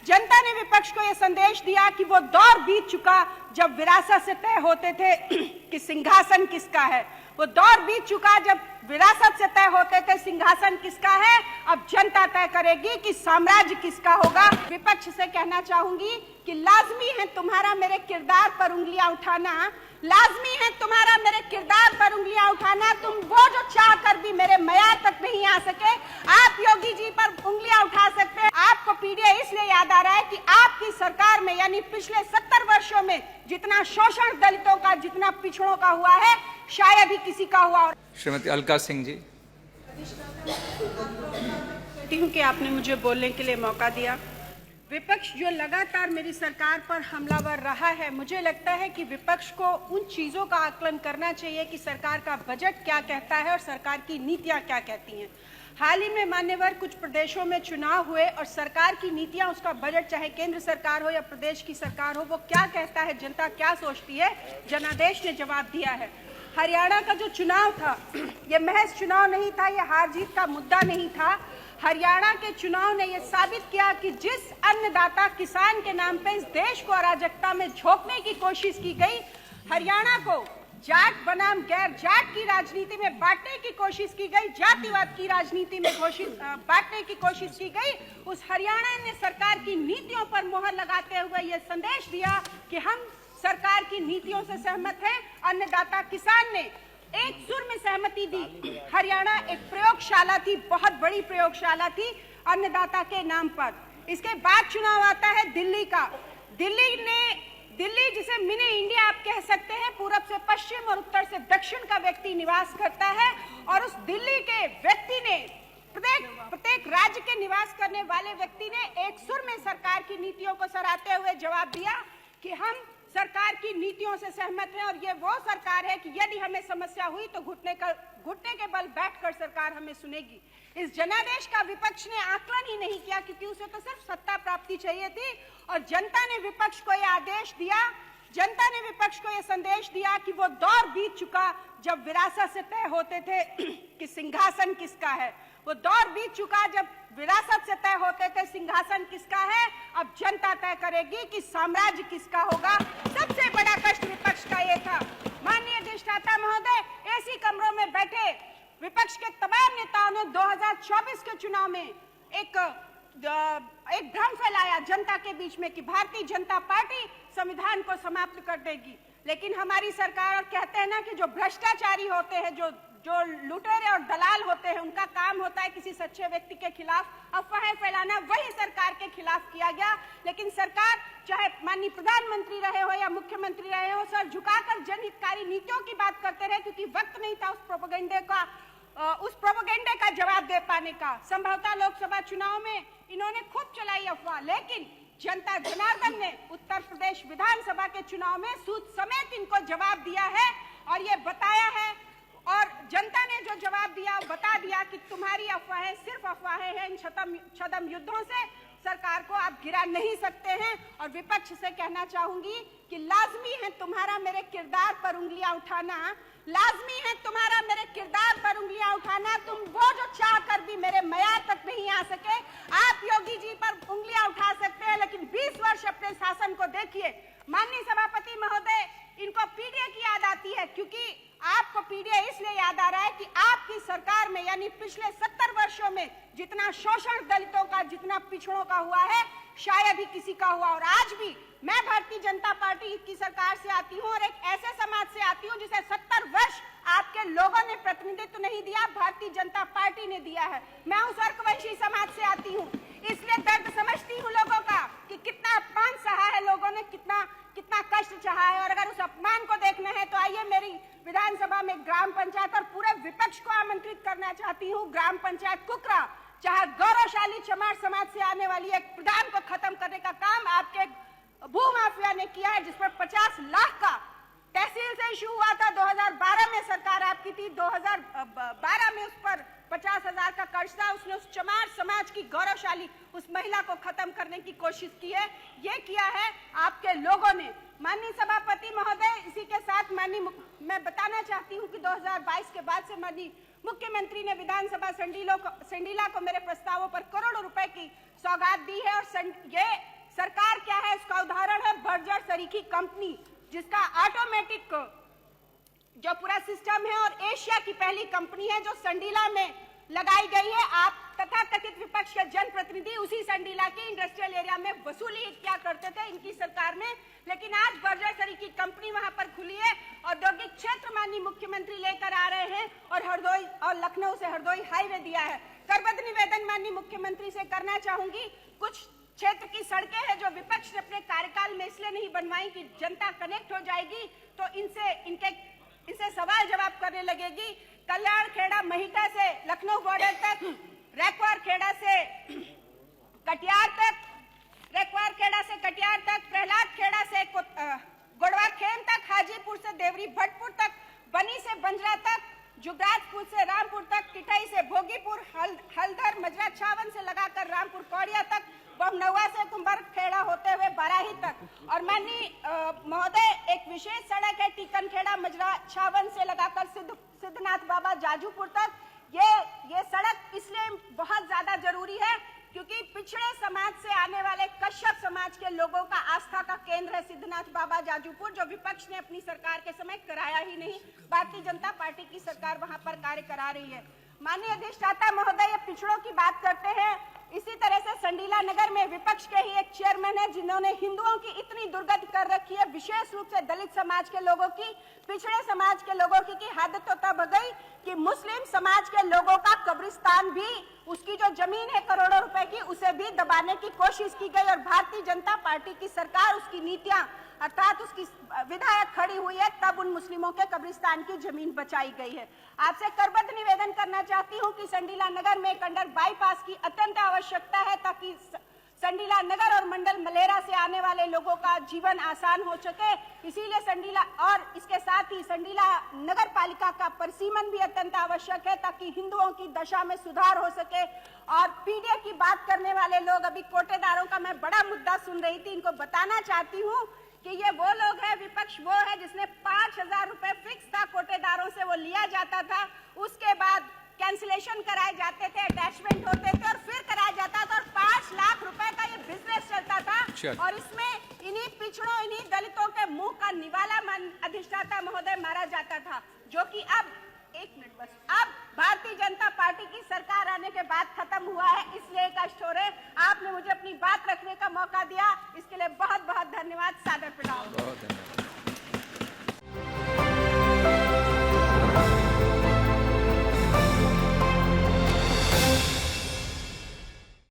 जनता ने विपक्ष को यह संदेश दिया कि वो दौर बीत चुका जब विरासत से तय होते थे कि सिंहासन किसका है। वो दौर बीत चुका जब विरासत से तय होते थे सिंहासन किसका है। अब जनता तय करेगी कि साम्राज्य किसका होगा। विपक्ष से कहना चाहूंगी कि लाजमी है तुम्हारा मेरे किरदार पर उंगलियां उठाना, लाजमी है तुम्हारा मेरे किरदार पर उंगलियां उठाना। तुम वो जो चाह कर भी मेरे मयार तक नहीं आ सके, आप योगी जी पर उंगलियां उठा सकते हैं। आपको पीडीए इसलिए याद आ रहा है कि आपकी सरकार में यानी पिछले 70 वर्षों में जितना शोषण दलितों का, जितना पिछड़ों का हुआ है, शायद ही किसी का हुआ। श्रीमती अलका सिंह जी, कि आपने मुझे बोलने के लिए मौका दिया। विपक्ष जो लगातार मेरी सरकार पर हमलावर रहा है, मुझे लगता है कि विपक्ष को उन चीज़ों का आकलन करना चाहिए कि सरकार का बजट क्या कहता है और सरकार की नीतियां क्या कहती हैं। हाल ही में मान्यवर कुछ प्रदेशों में चुनाव हुए और सरकार की नीतियां, उसका बजट चाहे केंद्र सरकार हो या प्रदेश की सरकार हो, वो क्या कहता है, जनता क्या सोचती है, जनादेश ने जवाब दिया है। हरियाणा का जो चुनाव था, ये महज चुनाव नहीं था, ये हार जीत का मुद्दा नहीं था। हरियाणा के चुनाव ने यह साबित किया कि जिस अन्नदाता किसान के नाम पे इस देश को अराजकता में झोंकने की कोशिश की गई, हरियाणा को जाट बनाम गैर जाट की राजनीति में बांटने की कोशिश की गई, जातिवाद की राजनीति में बांटने की कोशिश की गई, उस हरियाणा ने सरकार की नीतियों पर मोहर लगाते हुए यह संदेश दिया कि हम सरकार की नीतियों से सहमत हैं। अन्नदाता किसान ने एक सुर में सहमति दी। हरियाणा एक प्रयोगशाला थी, बहुत बड़ी प्रयोगशाला थी अन्नदाता के नाम पर। इसके बाद चुनाव आता है दिल्ली का। दिल्ली जिसे मिनी इंडिया आप कह सकते हैं, पूरब से पश्चिम और उत्तर से दक्षिण का व्यक्ति निवास करता है, और उस दिल्ली के व्यक्ति ने, प्रत्येक राज्य के निवास करने वाले व्यक्ति ने एक सुर में सरकार की नीतियों को सराहते हुए जवाब दिया कि हम सरकार की नीतियों से सहमत हैं और ये वो सरकार है कि यदि हमें समस्या हुई तो घुटने के बल बैठकर सरकार हमें सुनेगी। इस जनादेश का विपक्ष ने आकलन ही नहीं किया, क्योंकि उसे तो सिर्फ सत्ता प्राप्ति चाहिए थी। और जनता ने विपक्ष को यह आदेश दिया, जनता ने विपक्ष को यह संदेश दिया कि वो दौर बीत चुका जब विरासत से तय होते थे कि सिंहासन किसका है। वो दौर बीत चुका जब विरासत से तय होते थे सिंहासन किसका है। अब जनता तय करेगी कि साम्राज्य किसका होगा। सबसे बड़ा कष्ट विपक्ष का ये था। माननीय अधिष्ठाता महोदय, एसी कमरों में बैठे विपक्ष के तमाम नेताओं ने 2024 के चुनाव में एक भ्रम फैलाया जनता के बीच में कि भारतीय जनता पार्टी संविधान को समाप्त कर देगी। लेकिन हमारी सरकार कहते हैं ना कि जो भ्रष्टाचारी होते हैं, जो लुटेरे और दलाल होते हैं, उनका काम होता है किसी सच्चे व्यक्ति के खिलाफ अफवाहें फैलाना। वही सरकार के खिलाफ किया गया। लेकिन सरकार, चाहे माननीय प्रधानमंत्री रहे हो या मुख्यमंत्री रहे हो, सर झुकाकर जनहितकारी नीतियों की बात करते रहे, क्योंकि वक्त नहीं था उस प्रोपेगेंडे का जवाब दे पाने का। संभवतः लोकसभा चुनाव में इन्होंने खूब चलाई अफवाह, लेकिन जनता जनार्दन ने उत्तर प्रदेश विधानसभा के चुनाव में सूद समेत इनको जवाब दिया है और ये बताया है। और जनता ने जो जवाब दिया, बता दिया कि तुम्हारी अफवाहें सिर्फ अफवाहें हैं। इन छद्म युद्धों से सरकार को आप गिरा नहीं सकते हैं। और विपक्ष से कहना चाहूंगी कि लाजमी है तुम्हारा मेरे किरदार पर उंगलियां उठाना, लाजमी है तुम्हारा मेरे किरदार पर उंगलियां उठाना। तुम वो जो चाह कर भी मेरे मयार तक नहीं आ सके, आप योगी जी पर उंगलियां उठा सकते हैं, लेकिन 20 वर्ष अपने शासन को देखिए। माननीय सभापति महोदय, इनको पीडीए की याद आती है, क्योंकि आपको पीडीए इसलिए याद आ रहा है कि आपकी सरकार में यानी पिछले 70 वर्षों में जितना शोषण दलितों का, जितना पिछड़ों का हुआ है, शायद ही किसी का हुआ। और आज भी मैं भारतीय जनता पार्टी की सरकार से आती हूँ और एक ऐसे समाज से आती हूँ जिसे 70 वर्ष आपके लोगों ने प्रतिनिधित्व नहीं दिया, भारतीय जनता पार्टी ने दिया है। मैं उस अर्कवंशी समाज से आती हूँ, इसलिए दर्द समझती हूँ लोगों का कि कितना अपमान सहा है लोगों ने, कितना कष्ट चाहा है। और अगर उस अपमान को देखना है तो आइए, मेरी विधानसभा में ग्राम पंचायत और पूरे विपक्ष को आमंत्रित करना चाहती हूँ। ग्राम पंचायत कुकरा, चाहे गौरवशाली चमार समाज से आने वाली एक प्रधान को खत्म करने का काम आपके भूमाफिया ने किया है, जिस पर 50 लाख का तहसील से इशू हुआ था। 2012 में सरकार आपकी थी, 2012 में उस पर 50,000 का कर्ज था। उसने उस चमार समाज की गौरवशाली उस महिला को खत्म करने की कोशिश की है। ये किया है आपके लोगों ने। माननीय सभापति महोदय, इसी के साथ मैं बताना चाहती हूँ कि 2022 के बाद से माननीय मुख्यमंत्री ने विधानसभा संडीला को मेरे प्रस्तावों पर करोड़ों रुपए की सौगात दी है। और ये तरीकी कंपनी जिसका ऑटोमेटिक जो पूरा सिस्टम है और एशिया की पहली कंपनी है जो संडीला में लगाई गई है। आप तथाकथित विपक्ष के जनप्रतिनिधि उसी संडीला के इंडस्ट्रियल एरिया में वसूली क्या करते थे इनकी सरकार में, लेकिन आज बर्जर सरी की कंपनी वहां पर खुली है। औद्योगिक क्षेत्र माननीय मुख्यमंत्री लेकर आ रहे हैं और हरदोई और लखनऊ से हरदोई हाईवे दिया है। करबद्ध निवेदन माननीय मुख्यमंत्री से करना चाहूंगी, कुछ क्षेत्र की सड़कें हैं जो विपक्ष ने अपने कार्यकाल में इसलिए नहीं बनवाई कि जनता कनेक्ट हो जाएगी तो इनसे सवाल जवाब करने लगेगी। कल्याण खेड़ा महिटा से लखनऊ बॉर्डर तक, रैकवार खेड़ा से कटियार तक, रैकवार खेड़ा से कटियार तक, प्रहलाद खेड़ा से गोड़वा खेम तक, हाजीपुर से देवरी भटपुर तक, बनी से बंजरा तक, जुगराजपुर से रामपुर तक, टिटई से भोगीपुर, हल्दर मजरा छावन से लगाकर रामपुर कौड़िया तक, बमनवा से कुंभर खेड़ा होते हुए बाराही तक। और माननीय महोदय एक विशेष सड़क है टीकन खेड़ा मजरा छावन से लगाकर सिद्धनाथ बाबा जाजूपुर तक। ये सड़क इसलिए बहुत ज्यादा जरूरी है क्योंकि पिछड़े समाज से आने वाले कश्यप समाज के लोगों का आस्था का केंद्र है सिद्धनाथ बाबा जाजूपुर, जो विपक्ष ने अपनी सरकार के समय कराया ही नहीं, भारतीय जनता पार्टी की सरकार वहां पर कार्य करा रही है। माननीय अधिष्ठाता महोदय पिछड़ों की बात करते हैं, इसी तरह से संडीला नगर में विपक्ष के ही एक चेयरमैन है जिन्होंने हिंदुओं की इतनी दुर्गति कर रखी है, विशेष रूप से दलित समाज के लोगों की, पिछड़े समाज के लोगों की हद तो तब गई कि मुस्लिम समाज के लोगों का कब्रिस्तान भी, उसकी जो जमीन है करोड़ों रुपए की, उसे भी दबाने की कोशिश की गई और भारतीय जनता पार्टी की सरकार उसकी नीतियां अर्थात उसकी विधायक खड़ी हुई है, तब उन मुस्लिमों के कब्रिस्तान की जमीन बचाई गई है। आपसे करबद्ध निवेदन करना चाहती हूं कि संडीला नगर में एक अंडर बाईपास की अत्यंत आवश्यकता है ताकि संडीला नगर और मंडल मलेरा से आने वाले लोगों का जीवन आसान हो सके। इसीलिए संडीला और इसके साथ ही संडीला नगर पालिका का परिसीमन भी अत्यंत आवश्यक है ताकि हिंदुओं की दशा में सुधार हो सके। और पीडीए की बात करने वाले लोग, अभी कोटेदारों का मैं बड़ा मुद्दा सुन रही थी, इनको बताना चाहती हूँ कि ये वो लोग हैं, विपक्ष वो है जिसने 5,000 रुपए फिक्स था कोटेदारों से, वो लिया जाता था, उसके बाद कैंसिलेशन कराए जाते थे, अटैचमेंट होते थे और फिर कराया जाता था और 5 लाख रुपए का ये बिजनेस चलता था। और इसमें इन्हीं पिछड़ों, इन्हीं दलितों के मुंह का निवाला अधिष्ठाता महोदय मारा जाता था, जो कि अब एक मिनट बस, अब भारतीय जनता पार्टी की सरकार आने के बाद खत्म हुआ है। इसलिए कष्ट हो रहे, आपने मुझे अपनी बात रखने का मौका दिया, इसके लिए बहुत बहुत धन्यवाद, सादर प्रणाम।